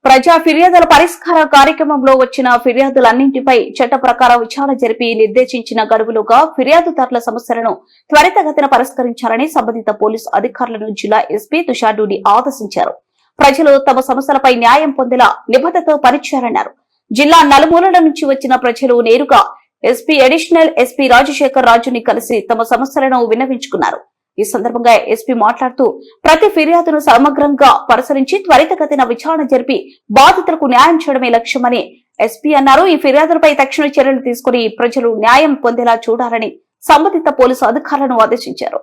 ప్రజా ఫిర్యాదుల పరిష్కార కార్యక్రమంలో వచ్చిన ఫిర్యాదులన్నింటిపై చట్ట ప్రకారం విచారణ జరిపి నిర్దేశించిన గడువులుగా ఫిర్యాదుదారుల సమస్యలను త్వరితగతిన పరిష్కరించాలని సంబంధిత పోలీసు అధికారులను జిల్లా ఎస్పీ తుషార్ డూడి ఆదేశించారు. ప్రజలు తమ సమస్యలపై న్యాయం పొందేలా నిబద్ధతతో పనిచేయాలన్నారు. జిల్లా నలుమూలల నుంచి వచ్చిన ప్రజలు నేరుగా ఎస్పీ అడిషనల్ ఎస్పీ రాజశేఖర్ రాజుని కలిసి తమ సమస్యలను విన్నవించుకున్నారు. ఈ సందర్భంగా ఎస్పీ మాట్లాడుతూ ప్రతి ఫిర్యాదును సమగ్రంగా పరిశీలించి త్వరితగతిన విచారణ జరిపి బాధితులకు న్యాయం చేయడమే లక్ష్యమని ఎస్పీ అన్నారు. ఈ ఫిర్యాదులపై తక్షణ చర్యలు తీసుకుని ప్రజలు న్యాయం పొందేలా చూడాలని సంబంధిత పోలీసు అధికారులను ఆదేశించారు.